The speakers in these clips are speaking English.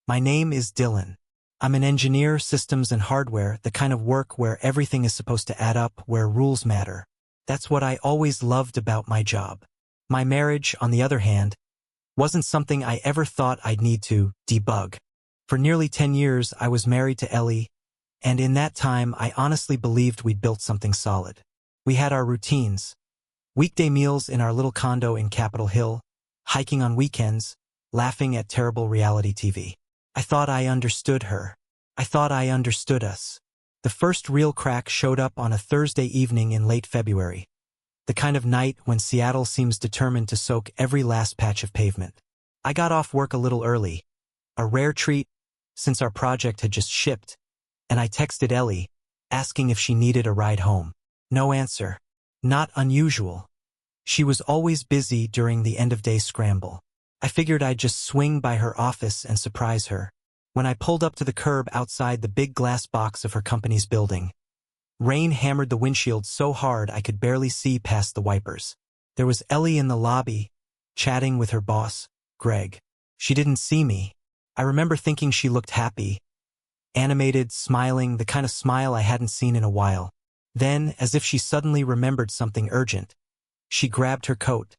My name is Dylan. I'm an engineer, systems and hardware, the kind of work where everything is supposed to add up, where rules matter. That's what I always loved about my job. My marriage, on the other hand, wasn't something I ever thought I'd need to debug. For nearly 10 years, I was married to Ellie, and in that time, I honestly believed we'd built something solid. We had our routines. Weekday meals in our little condo in Capitol Hill, hiking on weekends, laughing at terrible reality TV. I thought I understood her. I thought I understood us. The first real crack showed up on a Thursday evening in late February, the kind of night when Seattle seems determined to soak every last patch of pavement. I got off work a little early, a rare treat since our project had just shipped, and I texted Ellie, asking if she needed a ride home. No answer. Not unusual. She was always busy during the end-of-day scramble. I figured I'd just swing by her office and surprise her. When I pulled up to the curb outside the big glass box of her company's building, rain hammered the windshield so hard I could barely see past the wipers. There was Ellie in the lobby, chatting with her boss, Greg. She didn't see me. I remember thinking she looked happy, animated, smiling, the kind of smile I hadn't seen in a while. Then, as if she suddenly remembered something urgent, she grabbed her coat,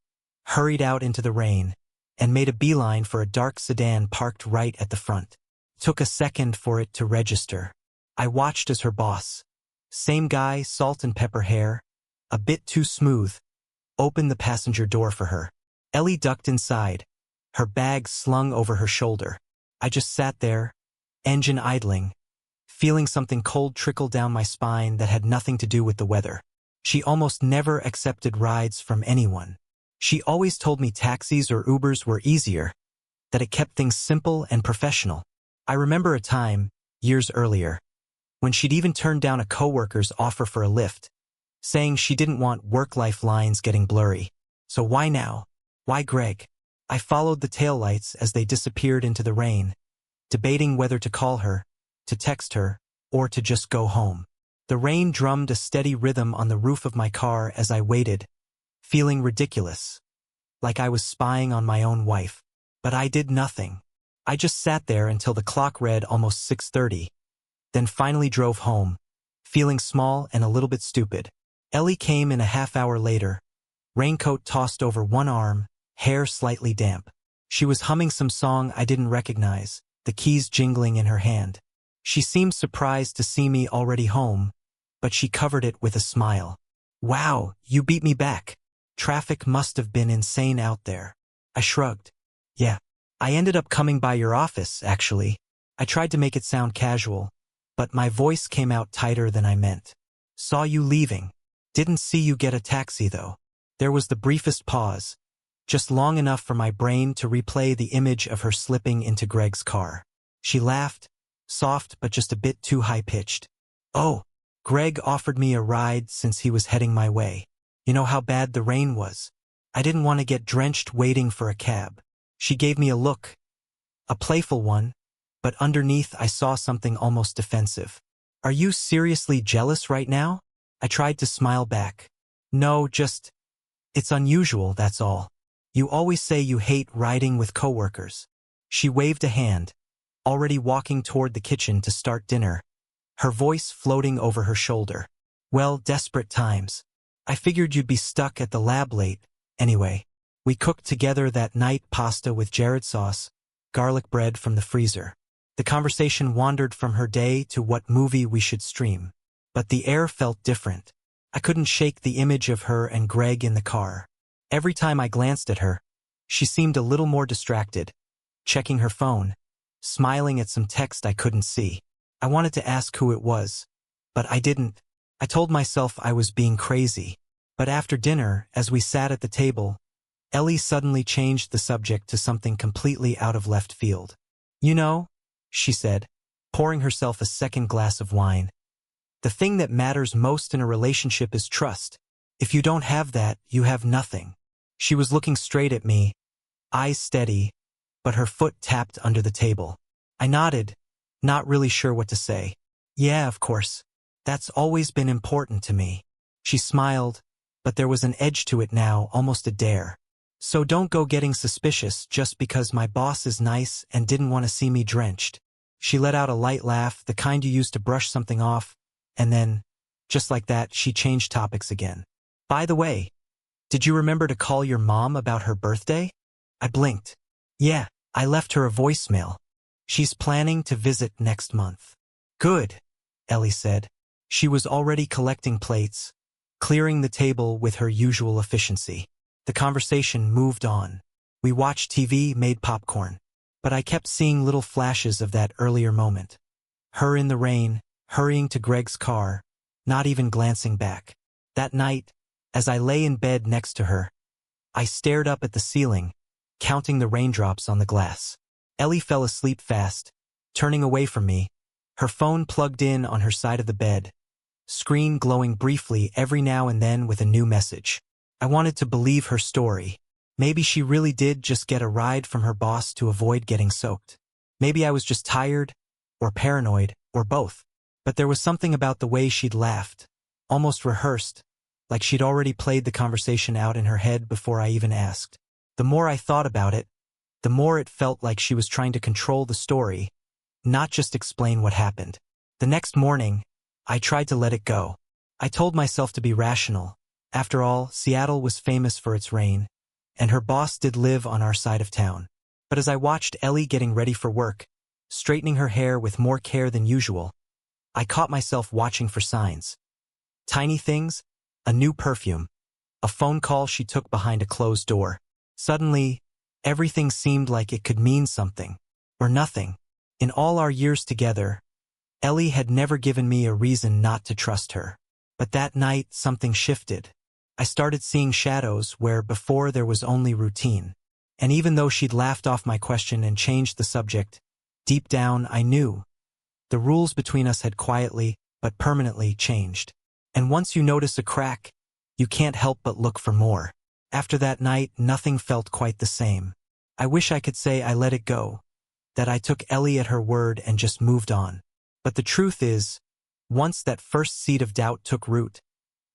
hurried out into the rain, and made a beeline for a dark sedan parked right at the front. Took a second for it to register. I watched as her boss, same guy, salt and pepper hair, a bit too smooth, opened the passenger door for her. Ellie ducked inside, her bag slung over her shoulder. I just sat there, engine idling, feeling something cold trickle down my spine that had nothing to do with the weather. She almost never accepted rides from anyone. She always told me taxis or Ubers were easier, that it kept things simple and professional. I remember a time, years earlier, when she'd even turned down a coworker's offer for a lift, saying she didn't want work-life lines getting blurry. So why now? Why Greg? I followed the taillights as they disappeared into the rain, debating whether to call her, to text her, or to just go home. The rain drummed a steady rhythm on the roof of my car as I waited, feeling ridiculous, like I was spying on my own wife. But I did nothing. I just sat there until the clock read almost 6:30, then finally drove home, feeling small and a little bit stupid. Ellie came in a half hour later, raincoat tossed over one arm, hair slightly damp. She was humming some song I didn't recognize, the keys jingling in her hand. She seemed surprised to see me already home, but she covered it with a smile. Wow, you beat me back. Traffic must have been insane out there. I shrugged. Yeah. I ended up coming by your office, actually. I tried to make it sound casual, but my voice came out tighter than I meant. Saw you leaving. Didn't see you get a taxi, though. There was the briefest pause, just long enough for my brain to replay the image of her slipping into Greg's car. She laughed, soft but just a bit too high-pitched. Oh, Greg offered me a ride since he was heading my way. You know how bad the rain was. I didn't want to get drenched waiting for a cab. She gave me a look, a playful one, but underneath I saw something almost defensive. Are you seriously jealous right now? I tried to smile back. No, just, it's unusual, that's all. You always say you hate riding with coworkers. She waved a hand, already walking toward the kitchen to start dinner, her voice floating over her shoulder. Well, desperate times. I figured you'd be stuck at the lab late, anyway. We cooked together that night pasta with Jared sauce, garlic bread from the freezer. The conversation wandered from her day to what movie we should stream. But the air felt different. I couldn't shake the image of her and Greg in the car. Every time I glanced at her, she seemed a little more distracted, checking her phone, smiling at some text I couldn't see. I wanted to ask who it was, but I didn't. I told myself I was being crazy. But after dinner, as we sat at the table, Ellie suddenly changed the subject to something completely out of left field. You know, she said, pouring herself a second glass of wine, the thing that matters most in a relationship is trust. If you don't have that, you have nothing. She was looking straight at me, eyes steady, but her foot tapped under the table. I nodded, not really sure what to say. Yeah, of course. That's always been important to me. She smiled, but there was an edge to it now, almost a dare. So don't go getting suspicious just because my boss is nice and didn't want to see me drenched. She let out a light laugh, the kind you use to brush something off, and then, just like that, she changed topics again. By the way, did you remember to call your mom about her birthday? I blinked. Yeah, I left her a voicemail. She's planning to visit next month. Good, Ellie said. She was already collecting plates, clearing the table with her usual efficiency. The conversation moved on. We watched TV, made popcorn. But I kept seeing little flashes of that earlier moment. Her in the rain, hurrying to Greg's car, not even glancing back. That night, as I lay in bed next to her, I stared up at the ceiling, counting the raindrops on the glass. Ellie fell asleep fast, turning away from me, her phone plugged in on her side of the bed, screen glowing briefly every now and then with a new message. I wanted to believe her story. Maybe she really did just get a ride from her boss to avoid getting soaked. Maybe I was just tired, or paranoid, or both. But there was something about the way she'd laughed, almost rehearsed, like she'd already played the conversation out in her head before I even asked. The more I thought about it, the more it felt like she was trying to control the story, not just explain what happened. The next morning, I tried to let it go. I told myself to be rational. After all, Seattle was famous for its rain, and her boss did live on our side of town. But as I watched Ellie getting ready for work, straightening her hair with more care than usual, I caught myself watching for signs. Tiny things, a new perfume, a phone call she took behind a closed door. Suddenly, everything seemed like it could mean something, or nothing. In all our years together, Ellie had never given me a reason not to trust her. But that night, something shifted. I started seeing shadows where before there was only routine. And even though she'd laughed off my question and changed the subject, deep down I knew. The rules between us had quietly, but permanently changed. And once you notice a crack, you can't help but look for more. After that night, nothing felt quite the same. I wish I could say I let it go, that I took Ellie at her word and just moved on. But the truth is, once that first seed of doubt took root,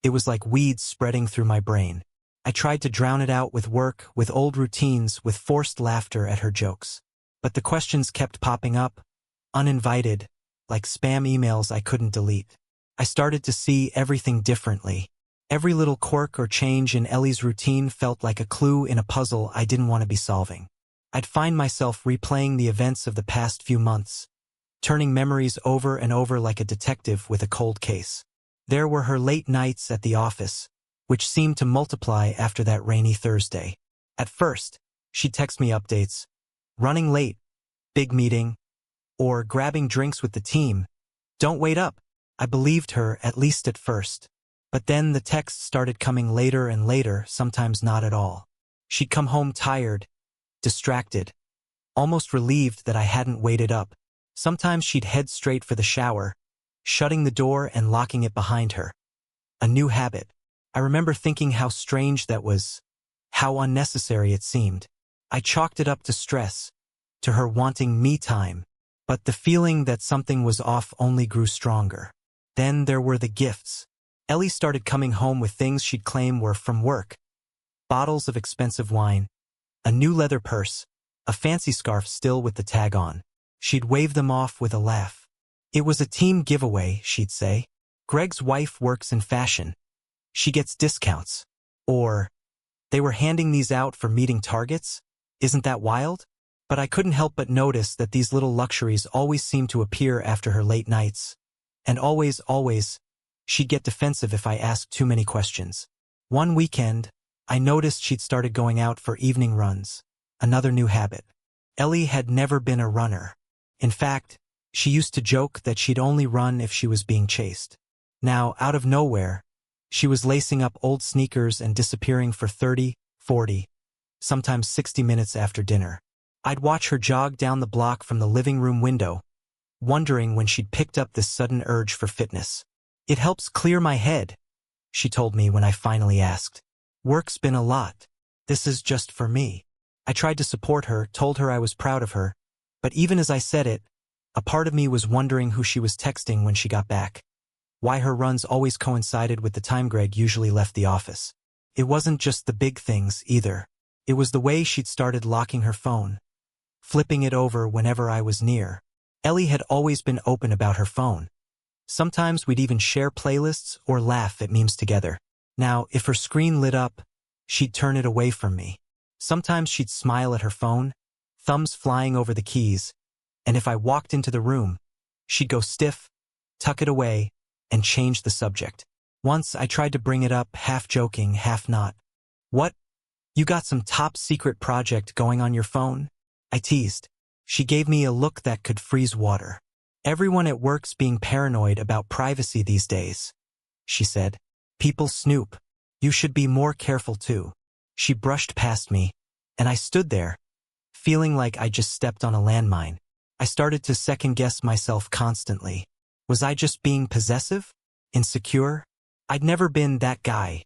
it was like weeds spreading through my brain. I tried to drown it out with work, with old routines, with forced laughter at her jokes. But the questions kept popping up, uninvited, like spam emails I couldn't delete. I started to see everything differently. Every little quirk or change in Ellie's routine felt like a clue in a puzzle I didn't want to be solving. I'd find myself replaying the events of the past few months, turning memories over and over like a detective with a cold case. There were her late nights at the office, which seemed to multiply after that rainy Thursday. At first, she'd text me updates, running late, big meeting, or grabbing drinks with the team. Don't wait up. I believed her, at least at first. But then the texts started coming later and later, sometimes not at all. She'd come home tired, distracted, almost relieved that I hadn't waited up. Sometimes she'd head straight for the shower, shutting the door and locking it behind her. A new habit. I remember thinking how strange that was, how unnecessary it seemed. I chalked it up to stress, to her wanting me time, but the feeling that something was off only grew stronger. Then there were the gifts. Ellie started coming home with things she'd claim were from work. Bottles of expensive wine, a new leather purse, a fancy scarf still with the tag on. She'd wave them off with a laugh. It was a team giveaway, she'd say. Greg's wife works in fashion. She gets discounts. Or, they were handing these out for meeting targets? Isn't that wild? But I couldn't help but notice that these little luxuries always seemed to appear after her late nights. And always, she'd get defensive if I asked too many questions. One weekend, I noticed she'd started going out for evening runs. Another new habit. Ellie had never been a runner. In fact, she used to joke that she'd only run if she was being chased. Now, out of nowhere, she was lacing up old sneakers and disappearing for 30, 40, sometimes 60 minutes after dinner. I'd watch her jog down the block from the living room window, wondering when she'd picked up this sudden urge for fitness. It helps clear my head, she told me when I finally asked. Work's been a lot. This is just for me. I tried to support her, told her I was proud of her, but even as I said it, a part of me was wondering who she was texting when she got back. Why her runs always coincided with the time Greg usually left the office. It wasn't just the big things, either. It was the way she'd started locking her phone, flipping it over whenever I was near. Ellie had always been open about her phone. Sometimes we'd even share playlists or laugh at memes together. Now, if her screen lit up, she'd turn it away from me. Sometimes she'd smile at her phone, thumbs flying over the keys, and if I walked into the room, she'd go stiff, tuck it away, and change the subject. Once I tried to bring it up, half joking, half not. "What? You got some top-secret project going on your phone?" I teased. She gave me a look that could freeze water. "Everyone at work's being paranoid about privacy these days," she said. "People snoop. You should be more careful too." She brushed past me, and I stood there, feeling like I just stepped on a landmine. I started to second-guess myself constantly. Was I just being possessive? Insecure? I'd never been that guy.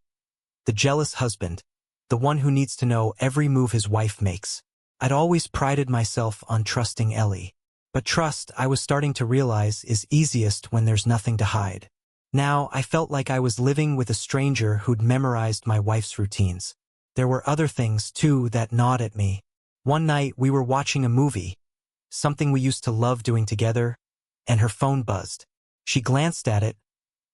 The jealous husband, the one who needs to know every move his wife makes. I'd always prided myself on trusting Ellie. But trust, I was starting to realize, is easiest when there's nothing to hide. Now, I felt like I was living with a stranger who'd memorized my wife's routines. There were other things, too, that gnawed at me. One night, we were watching a movie, something we used to love doing together, and her phone buzzed. She glanced at it,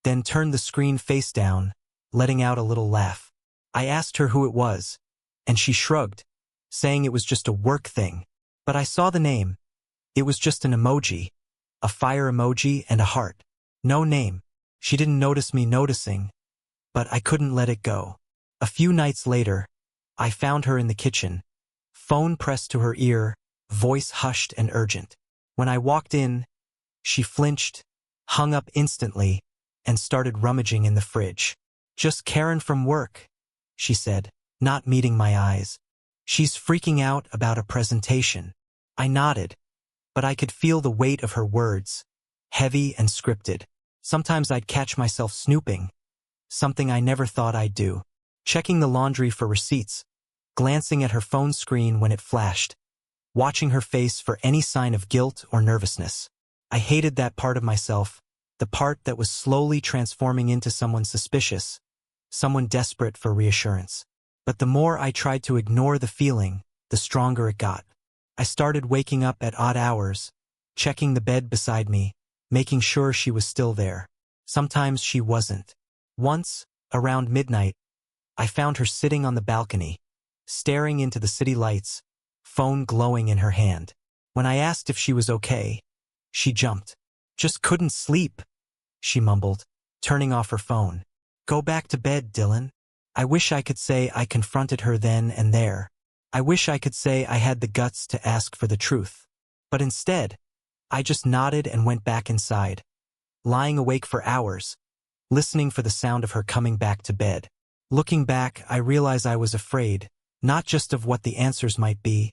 then turned the screen face down, letting out a little laugh. I asked her who it was, and she shrugged, saying it was just a work thing. But I saw the name. It was just an emoji, a fire emoji and a heart. No name. She didn't notice me noticing, but I couldn't let it go. A few nights later, I found her in the kitchen, phone pressed to her ear, voice hushed and urgent. When I walked in, she flinched, hung up instantly, and started rummaging in the fridge. "Just Karen from work," she said, not meeting my eyes. "She's freaking out about a presentation." I nodded, but I could feel the weight of her words, heavy and scripted. Sometimes I'd catch myself snooping, something I never thought I'd do. Checking the laundry for receipts, glancing at her phone screen when it flashed, watching her face for any sign of guilt or nervousness. I hated that part of myself, the part that was slowly transforming into someone suspicious, someone desperate for reassurance. But the more I tried to ignore the feeling, the stronger it got. I started waking up at odd hours, checking the bed beside me, making sure she was still there. Sometimes she wasn't. Once, around midnight, I found her sitting on the balcony, staring into the city lights, phone glowing in her hand. When I asked if she was okay, she jumped. "Just couldn't sleep," she mumbled, turning off her phone. "Go back to bed, Dylan." I wish I could say I confronted her then and there. I wish I could say I had the guts to ask for the truth. But instead, I just nodded and went back inside, lying awake for hours, listening for the sound of her coming back to bed. Looking back, I realize I was afraid, not just of what the answers might be,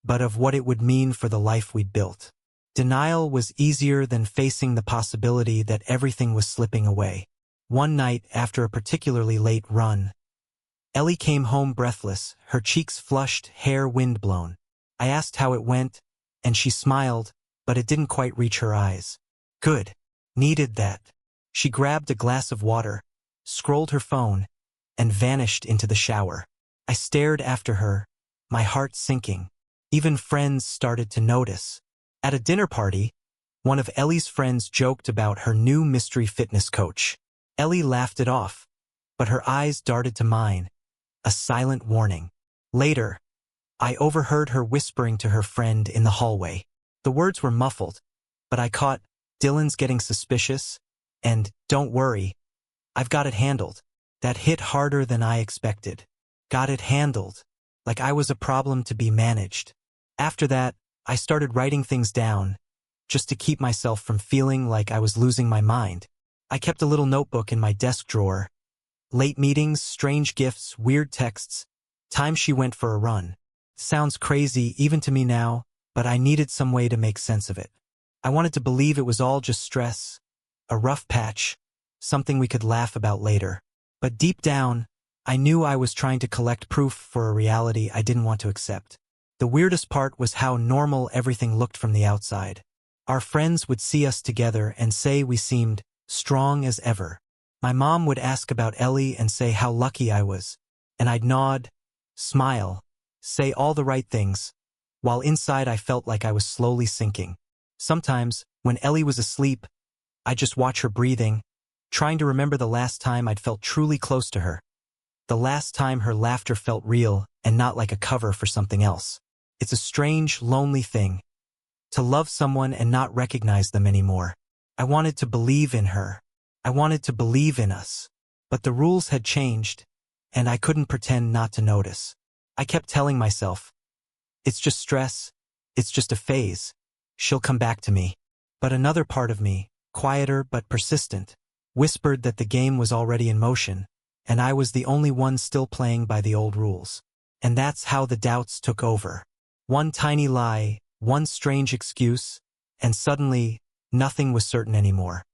but of what it would mean for the life we'd built. Denial was easier than facing the possibility that everything was slipping away. One night, after a particularly late run, Ellie came home breathless, her cheeks flushed, hair wind-blown. I asked how it went, and she smiled, but it didn't quite reach her eyes. "Good. Needed that." She grabbed a glass of water, scrolled her phone, and vanished into the shower. I stared after her, my heart sinking. Even friends started to notice. At a dinner party, one of Ellie's friends joked about her new mystery fitness coach. Ellie laughed it off, but her eyes darted to mine, a silent warning. Later, I overheard her whispering to her friend in the hallway. The words were muffled, but I caught, "Dylan's getting suspicious," and "Don't worry, I've got it handled." That hit harder than I expected. Got it handled, like I was a problem to be managed. After that, I started writing things down, just to keep myself from feeling like I was losing my mind. I kept a little notebook in my desk drawer. Late meetings, strange gifts, weird texts, times she went for a run. Sounds crazy even to me now, but I needed some way to make sense of it. I wanted to believe it was all just stress, a rough patch, something we could laugh about later. But deep down, I knew I was trying to collect proof for a reality I didn't want to accept. The weirdest part was how normal everything looked from the outside. Our friends would see us together and say we seemed strong as ever. My mom would ask about Ellie and say how lucky I was, and I'd nod, smile, say all the right things, while inside I felt like I was slowly sinking. Sometimes, when Ellie was asleep, I'd just watch her breathing, trying to remember the last time I'd felt truly close to her. The last time her laughter felt real and not like a cover for something else. It's a strange, lonely thing, to love someone and not recognize them anymore. I wanted to believe in her. I wanted to believe in us. But the rules had changed, and I couldn't pretend not to notice. I kept telling myself, it's just stress, it's just a phase, she'll come back to me. But another part of me, quieter but persistent, whispered that the game was already in motion, and I was the only one still playing by the old rules. And that's how the doubts took over. One tiny lie, one strange excuse, and suddenly, nothing was certain anymore.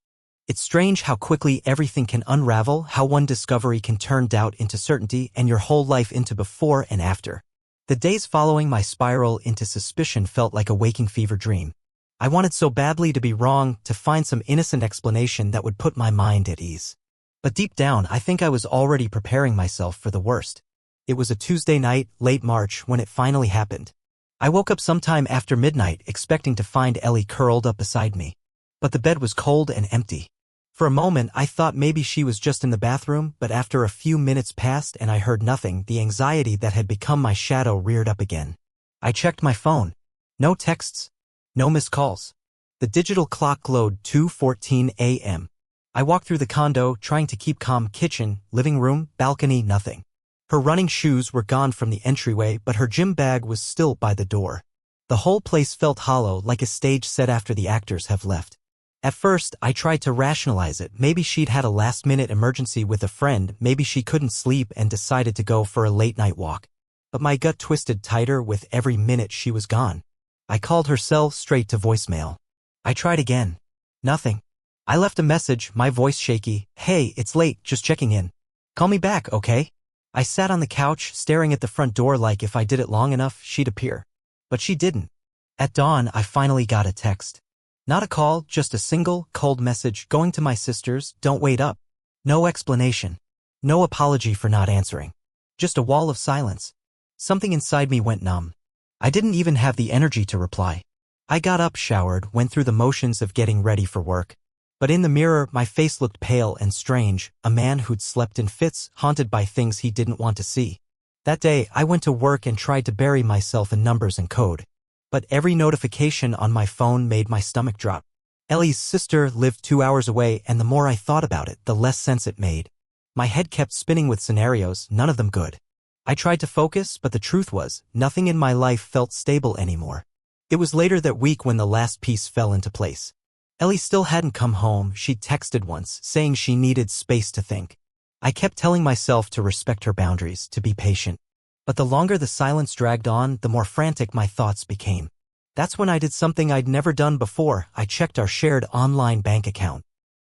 It's strange how quickly everything can unravel, how one discovery can turn doubt into certainty and your whole life into before and after. The days following my spiral into suspicion felt like a waking fever dream. I wanted so badly to be wrong, to find some innocent explanation that would put my mind at ease. But deep down, I think I was already preparing myself for the worst. It was a Tuesday night, late March, when it finally happened. I woke up sometime after midnight, expecting to find Ellie curled up beside me. But the bed was cold and empty. For a moment, I thought maybe she was just in the bathroom, but after a few minutes passed and I heard nothing, the anxiety that had become my shadow reared up again. I checked my phone. No texts. No missed calls. The digital clock glowed 2:14 a.m. I walked through the condo, trying to keep calm. Kitchen, living room, balcony, nothing. Her running shoes were gone from the entryway, but her gym bag was still by the door. The whole place felt hollow, like a stage set after the actors have left. At first, I tried to rationalize it. Maybe she'd had a last-minute emergency with a friend, maybe she couldn't sleep and decided to go for a late-night walk. But my gut twisted tighter with every minute she was gone. I called her cell straight to voicemail. I tried again. Nothing. I left a message, my voice shaky. Hey, it's late, just checking in. Call me back, okay? I sat on the couch, staring at the front door like if I did it long enough, she'd appear. But she didn't. At dawn, I finally got a text. Not a call, just a single, cold message, going to my sister's, don't wait up. No explanation. No apology for not answering. Just a wall of silence. Something inside me went numb. I didn't even have the energy to reply. I got up, showered, went through the motions of getting ready for work. But in the mirror, my face looked pale and strange, a man who'd slept in fits, haunted by things he didn't want to see. That day, I went to work and tried to bury myself in numbers and code. But every notification on my phone made my stomach drop. Ellie's sister lived 2 hours away, and the more I thought about it, the less sense it made. My head kept spinning with scenarios, none of them good. I tried to focus, but the truth was, nothing in my life felt stable anymore. It was later that week when the last piece fell into place. Ellie still hadn't come home. She'd texted once, saying she needed space to think. I kept telling myself to respect her boundaries, to be patient. But the longer the silence dragged on, the more frantic my thoughts became. That's when I did something I'd never done before. I checked our shared online bank account.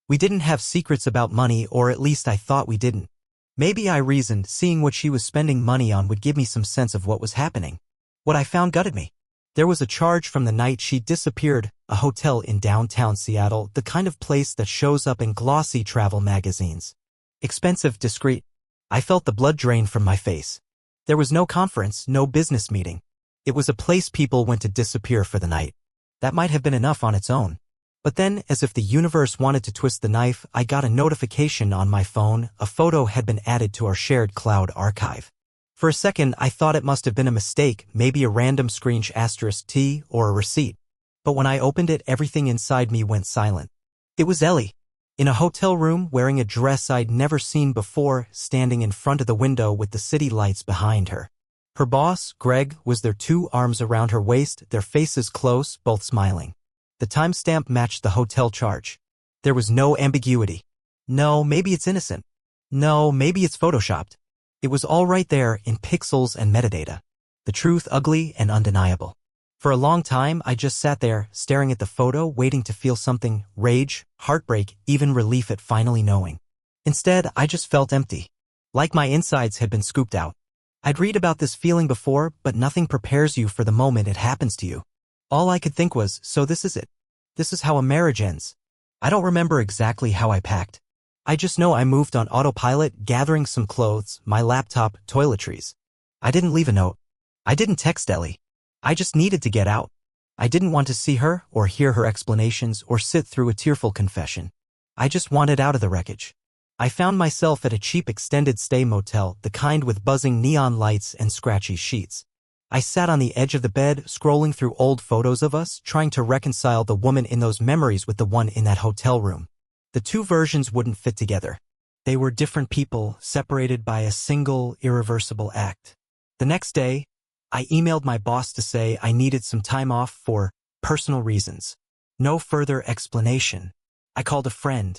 We didn't have secrets about money, or at least I thought we didn't. Maybe I reasoned, seeing what she was spending money on would give me some sense of what was happening. What I found gutted me. There was a charge from the night she disappeared, a hotel in downtown Seattle, the kind of place that shows up in glossy travel magazines. Expensive, discreet. I felt the blood drain from my face. There was no conference, no business meeting. It was a place people went to disappear for the night. That might have been enough on its own. But then, as if the universe wanted to twist the knife, I got a notification on my phone. A photo had been added to our shared cloud archive. For a second, I thought it must have been a mistake, maybe a random screenshot *T or a receipt. But when I opened it, everything inside me went silent. It was Ellie. In a hotel room, wearing a dress I'd never seen before, standing in front of the window with the city lights behind her. Her boss, Greg, was there, 2 arms around her waist, their faces close, both smiling. The timestamp matched the hotel charge. There was no ambiguity. No, maybe it's innocent. No, maybe it's photoshopped. It was all right there in pixels and metadata. The truth ugly and undeniable. For a long time, I just sat there, staring at the photo, waiting to feel something, rage, heartbreak, even relief at finally knowing. Instead, I just felt empty. Like my insides had been scooped out. I'd read about this feeling before, but nothing prepares you for the moment it happens to you. All I could think was, so this is it. This is how a marriage ends. I don't remember exactly how I packed. I just know I moved on autopilot, gathering some clothes, my laptop, toiletries. I didn't leave a note. I didn't text Ellie. I just needed to get out. I didn't want to see her or hear her explanations or sit through a tearful confession. I just wanted out of the wreckage. I found myself at a cheap extended stay motel, the kind with buzzing neon lights and scratchy sheets. I sat on the edge of the bed, scrolling through old photos of us, trying to reconcile the woman in those memories with the one in that hotel room. The two versions wouldn't fit together. They were different people, separated by a single, irreversible act. The next day, I emailed my boss to say I needed some time off for personal reasons. No further explanation. I called a friend,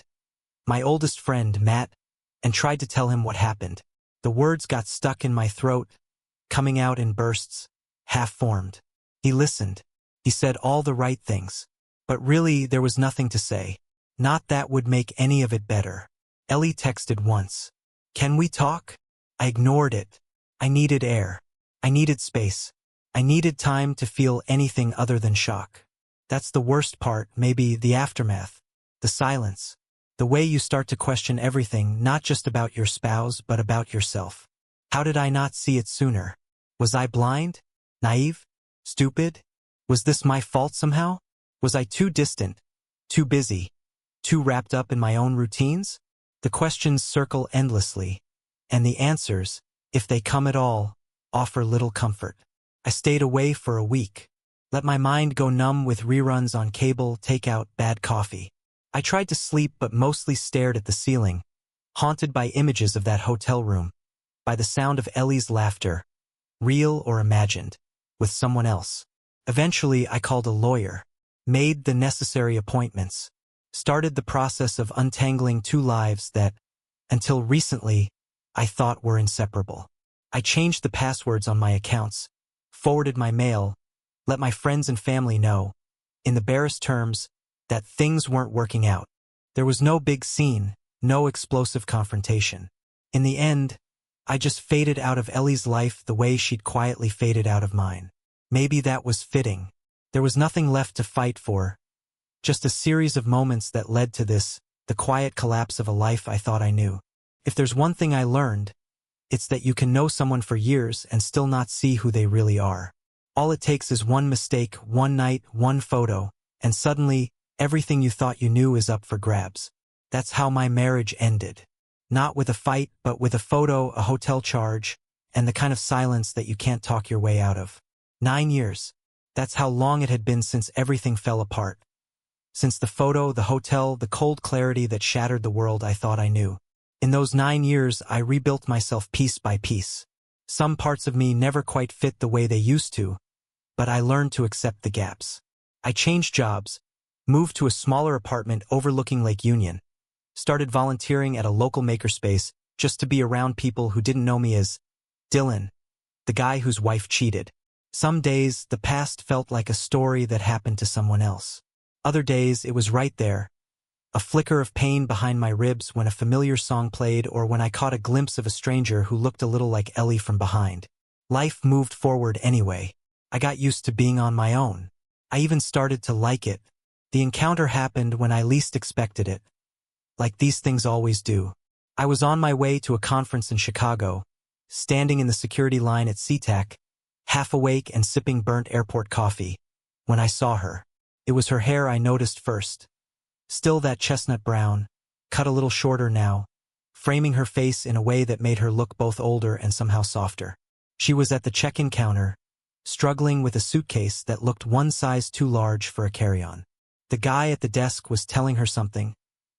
my oldest friend, Matt, and tried to tell him what happened. The words got stuck in my throat, coming out in bursts, half-formed. He listened. He said all the right things. But really, there was nothing to say. Not that would make any of it better. Ellie texted once. Can we talk? I ignored it. I needed air. I needed space. I needed time to feel anything other than shock. That's the worst part, maybe the aftermath. The silence. The way you start to question everything, not just about your spouse, but about yourself. How did I not see it sooner? Was I blind? Naive? Stupid? Was this my fault somehow? Was I too distant? Too busy? Too wrapped up in my own routines? The questions circle endlessly, and the answers, if they come at all, offer little comfort. I stayed away for a week. Let my mind go numb with reruns on cable, takeout, bad coffee. I tried to sleep but mostly stared at the ceiling, haunted by images of that hotel room, by the sound of Ellie's laughter, real or imagined, with someone else. Eventually, I called a lawyer, made the necessary appointments, started the process of untangling two lives that, until recently, I thought were inseparable. I changed the passwords on my accounts, forwarded my mail, let my friends and family know, in the barest terms, that things weren't working out. There was no big scene, no explosive confrontation. In the end, I just faded out of Ellie's life the way she'd quietly faded out of mine. Maybe that was fitting. There was nothing left to fight for, just a series of moments that led to this, the quiet collapse of a life I thought I knew. If there's one thing I learned, it's that you can know someone for years and still not see who they really are. All it takes is one mistake, one night, one photo, and suddenly, everything you thought you knew is up for grabs. That's how my marriage ended. Not with a fight, but with a photo, a hotel charge, and the kind of silence that you can't talk your way out of. 9 years. That's how long it had been since everything fell apart. Since the photo, the hotel, the cold clarity that shattered the world I thought I knew. In those 9 years, I rebuilt myself piece by piece. Some parts of me never quite fit the way they used to, but I learned to accept the gaps. I changed jobs, moved to a smaller apartment overlooking Lake Union, started volunteering at a local makerspace just to be around people who didn't know me as Dylan, the guy whose wife cheated. Some days, the past felt like a story that happened to someone else. Other days, it was right there, a flicker of pain behind my ribs when a familiar song played or when I caught a glimpse of a stranger who looked a little like Ellie from behind. Life moved forward anyway. I got used to being on my own. I even started to like it. The encounter happened when I least expected it. Like these things always do. I was on my way to a conference in Chicago, standing in the security line at SeaTac, half awake and sipping burnt airport coffee, when I saw her. It was her hair I noticed first. Still that chestnut brown, cut a little shorter now, framing her face in a way that made her look both older and somehow softer. She was at the check-in counter, struggling with a suitcase that looked one size too large for a carry-on. The guy at the desk was telling her something,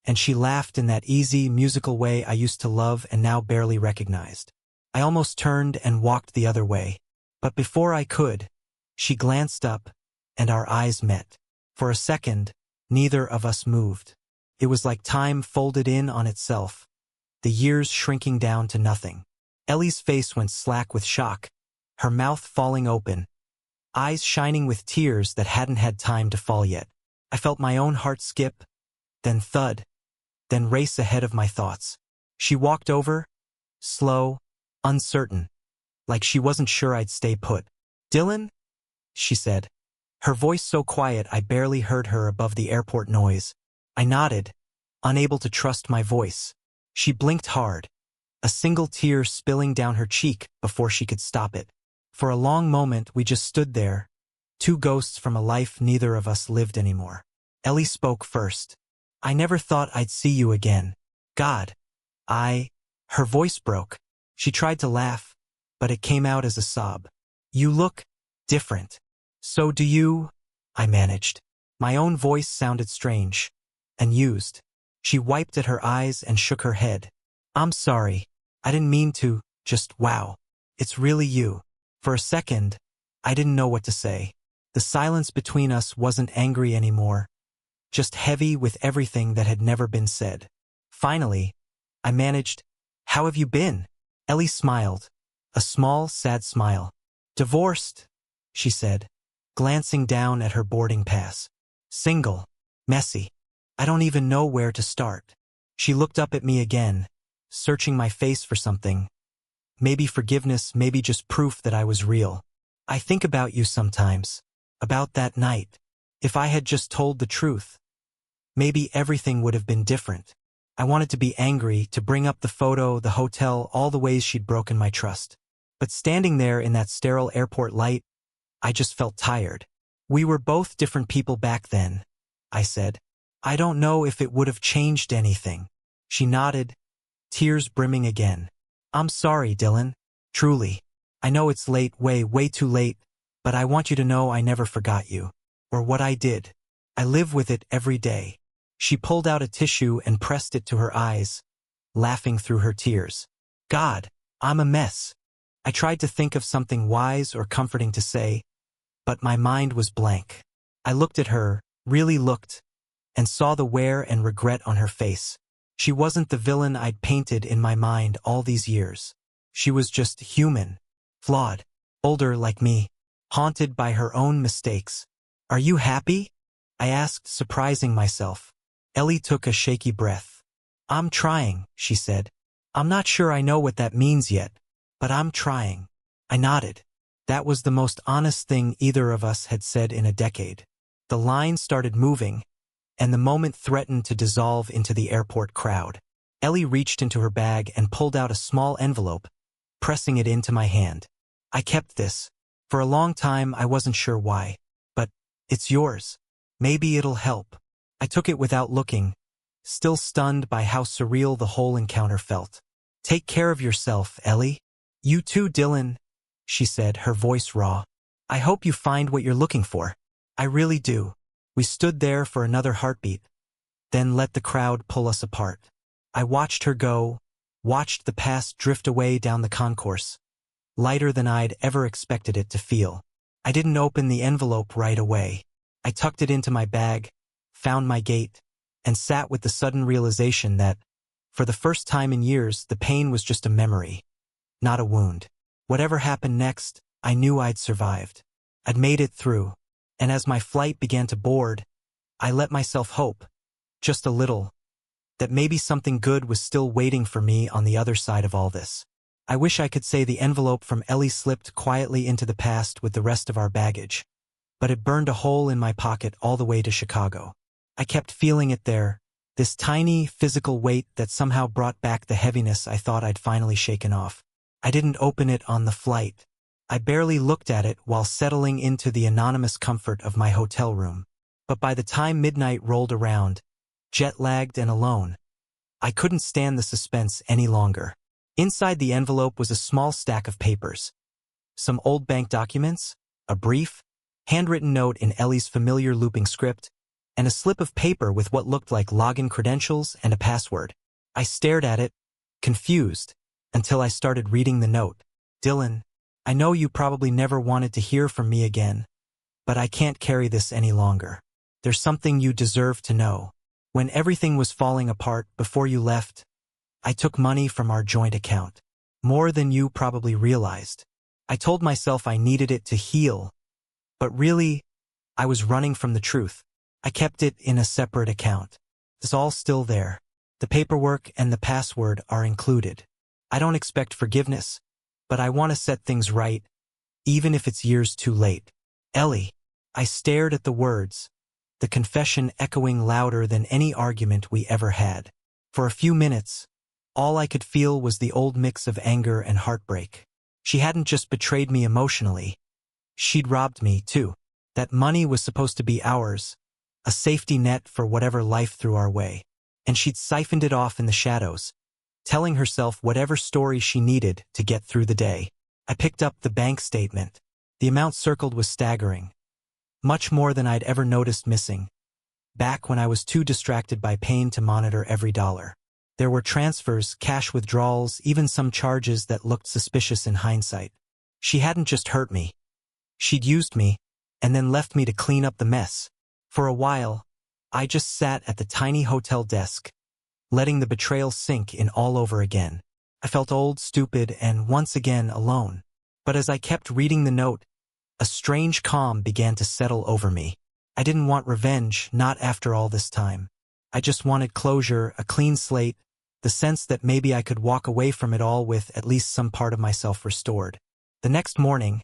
and she laughed in that easy, musical way I used to love and now barely recognized. I almost turned and walked the other way, but before I could, she glanced up, and our eyes met. For a second, neither of us moved. It was like time folded in on itself, the years shrinking down to nothing. Ellie's face went slack with shock, her mouth falling open, eyes shining with tears that hadn't had time to fall yet. I felt my own heart skip, then thud, then race ahead of my thoughts. She walked over, slow, uncertain, like she wasn't sure I'd stay put. "Dylan?" she said. Her voice so quiet I barely heard her above the airport noise. I nodded, unable to trust my voice. She blinked hard, a single tear spilling down her cheek before she could stop it. For a long moment we just stood there, two ghosts from a life neither of us lived anymore. Ellie spoke first. I never thought I'd see you again. God. Her voice broke. She tried to laugh, but it came out as a sob. You look different. So do you? I managed. My own voice sounded strange and used. She wiped at her eyes and shook her head. I'm sorry. I didn't mean to, just wow. It's really you. For a second, I didn't know what to say. The silence between us wasn't angry anymore, just heavy with everything that had never been said. Finally, I managed, How have you been? Ellie smiled, a small, sad smile. Divorced, she said, glancing down at her boarding pass. Single. Messy. I don't even know where to start. She looked up at me again, searching my face for something. Maybe forgiveness, maybe just proof that I was real. I think about you sometimes. About that night. If I had just told the truth, maybe everything would have been different. I wanted to be angry, to bring up the photo, the hotel, all the ways she'd broken my trust. But standing there in that sterile airport light, I just felt tired. We were both different people back then, I said. I don't know if it would have changed anything. She nodded, tears brimming again. I'm sorry, Dylan. Truly. I know it's late, way too late, but I want you to know I never forgot you. Or what I did. I live with it every day. She pulled out a tissue and pressed it to her eyes, laughing through her tears. God, I'm a mess. I tried to think of something wise or comforting to say, but my mind was blank. I looked at her, really looked, and saw the wear and regret on her face. She wasn't the villain I'd painted in my mind all these years. She was just human, flawed, older like me, haunted by her own mistakes. Are you happy? I asked, surprising myself. Ellie took a shaky breath. I'm trying, she said. I'm not sure I know what that means yet, but I'm trying. I nodded. That was the most honest thing either of us had said in a decade. The line started moving, and the moment threatened to dissolve into the airport crowd. Ellie reached into her bag and pulled out a small envelope, pressing it into my hand. I kept this. For a long time I wasn't sure why. But, it's yours. Maybe it'll help. I took it without looking, still stunned by how surreal the whole encounter felt. Take care of yourself, Ellie. You too, Dylan, she said, her voice raw. I hope you find what you're looking for. I really do. We stood there for another heartbeat, then let the crowd pull us apart. I watched her go, watched the past drift away down the concourse, lighter than I'd ever expected it to feel. I didn't open the envelope right away. I tucked it into my bag, found my gate, and sat with the sudden realization that, for the first time in years, the pain was just a memory, not a wound. Whatever happened next, I knew I'd survived. I'd made it through, and as my flight began to board, I let myself hope, just a little, that maybe something good was still waiting for me on the other side of all this. I wish I could say the envelope from Ellie slipped quietly into the past with the rest of our baggage, but it burned a hole in my pocket all the way to Chicago. I kept feeling it there, this tiny, physical weight that somehow brought back the heaviness I thought I'd finally shaken off. I didn't open it on the flight. I barely looked at it while settling into the anonymous comfort of my hotel room. But by the time midnight rolled around, jet-lagged and alone, I couldn't stand the suspense any longer. Inside the envelope was a small stack of papers. Some old bank documents, a brief, handwritten note in Ellie's familiar looping script, and a slip of paper with what looked like login credentials and a password. I stared at it, confused, until I started reading the note. Dylan, I know you probably never wanted to hear from me again, but I can't carry this any longer. There's something you deserve to know. When everything was falling apart before you left, I took money from our joint account. More than you probably realized. I told myself I needed it to heal, but really, I was running from the truth. I kept it in a separate account. It's all still there. The paperwork and the password are included. I don't expect forgiveness, but I want to set things right, even if it's years too late. Ellie. I stared at the words, the confession echoing louder than any argument we ever had. For a few minutes, all I could feel was the old mix of anger and heartbreak. She hadn't just betrayed me emotionally. She'd robbed me, too. That money was supposed to be ours, a safety net for whatever life threw our way. And she'd siphoned it off in the shadows, telling herself whatever story she needed to get through the day. I picked up the bank statement. The amount circled was staggering, much more than I'd ever noticed missing, back when I was too distracted by pain to monitor every dollar. There were transfers, cash withdrawals, even some charges that looked suspicious in hindsight. She hadn't just hurt me. She'd used me, and then left me to clean up the mess. For a while, I just sat at the tiny hotel desk, letting the betrayal sink in all over again. I felt old, stupid, and once again alone. But as I kept reading the note, a strange calm began to settle over me. I didn't want revenge, not after all this time. I just wanted closure, a clean slate, the sense that maybe I could walk away from it all with at least some part of myself restored. The next morning,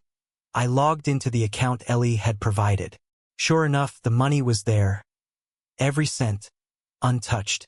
I logged into the account Ellie had provided. Sure enough, the money was there. Every cent, untouched.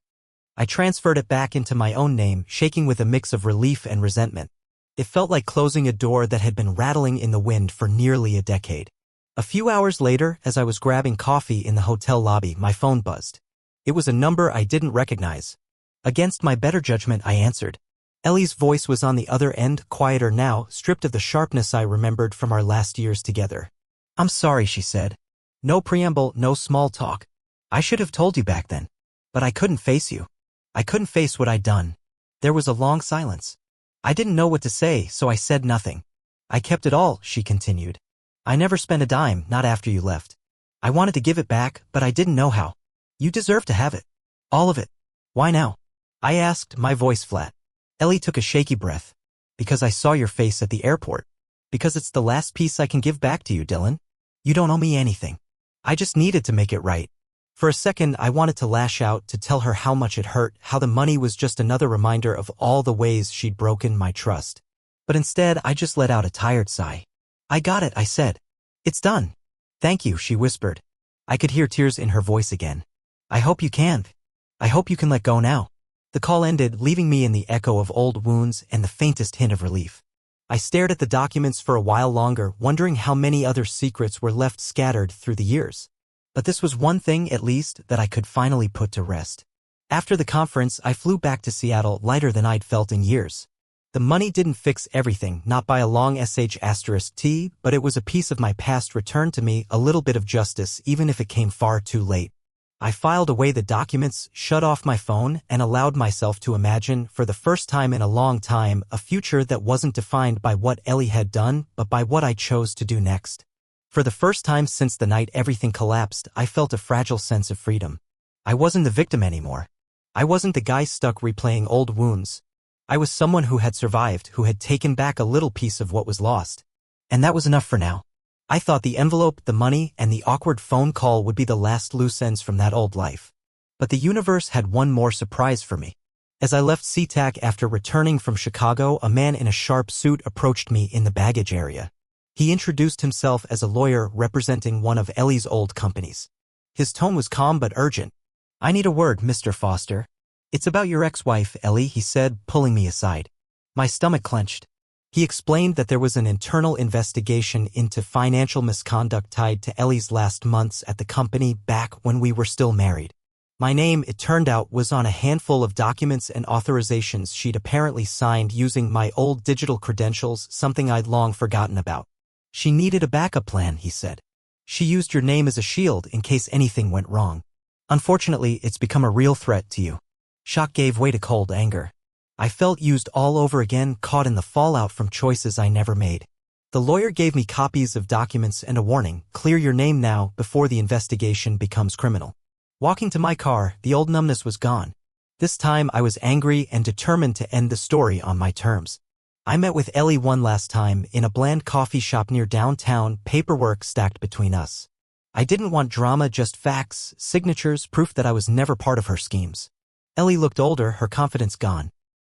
I transferred it back into my own name, shaking with a mix of relief and resentment. It felt like closing a door that had been rattling in the wind for nearly a decade. A few hours later, as I was grabbing coffee in the hotel lobby, my phone buzzed. It was a number I didn't recognize. Against my better judgment, I answered. Ellie's voice was on the other end, quieter now, stripped of the sharpness I remembered from our last years together. "I'm sorry," she said. No preamble, no small talk. "I should have told you back then. But I couldn't face you. I couldn't face what I'd done." There was a long silence. I didn't know what to say, so I said nothing. "I kept it all," she continued. "I never spent a dime, not after you left. I wanted to give it back, but I didn't know how. You deserve to have it. All of it. Why now?" I asked, my voice flat. Ellie took a shaky breath. "Because I saw your face at the airport. Because it's the last piece I can give back to you, Dylan. You don't owe me anything. I just needed to make it right." For a second, I wanted to lash out, to tell her how much it hurt, how the money was just another reminder of all the ways she'd broken my trust. But instead, I just let out a tired sigh. "I got it," I said. "It's done." "Thank you," she whispered. I could hear tears in her voice again. "I hope you can. I hope you can let go now." The call ended, leaving me in the echo of old wounds and the faintest hint of relief. I stared at the documents for a while longer, wondering how many other secrets were left scattered through the years. But this was one thing, at least, that I could finally put to rest. After the conference, I flew back to Seattle, lighter than I'd felt in years. The money didn't fix everything, not by a long sh*t, but it was a piece of my past returned to me, a little bit of justice, even if it came far too late. I filed away the documents, shut off my phone, and allowed myself to imagine, for the first time in a long time, a future that wasn't defined by what Ellie had done, but by what I chose to do next. For the first time since the night everything collapsed, I felt a fragile sense of freedom. I wasn't the victim anymore. I wasn't the guy stuck replaying old wounds. I was someone who had survived, who had taken back a little piece of what was lost. And that was enough for now. I thought the envelope, the money, and the awkward phone call would be the last loose ends from that old life. But the universe had one more surprise for me. As I left SeaTac after returning from Chicago, a man in a sharp suit approached me in the baggage area. He introduced himself as a lawyer representing one of Ellie's old companies. His tone was calm but urgent. "I need a word, Mr. Foster. It's about your ex-wife, Ellie," he said, pulling me aside. My stomach clenched. He explained that there was an internal investigation into financial misconduct tied to Ellie's last months at the company back when we were still married. My name, it turned out, was on a handful of documents and authorizations she'd apparently signed using my old digital credentials, something I'd long forgotten about. "She needed a backup plan," he said. "She used your name as a shield in case anything went wrong. Unfortunately, it's become a real threat to you." Shock gave way to cold anger. I felt used all over again, caught in the fallout from choices I never made. The lawyer gave me copies of documents and a warning: "Clear your name now before the investigation becomes criminal." Walking to my car, the old numbness was gone. This time I was angry and determined to end the story on my terms. I met with Ellie one last time in a bland coffee shop near downtown, paperwork stacked between us. I didn't want drama, just facts, signatures, proof that I was never part of her schemes. Ellie looked older, her confidence gone.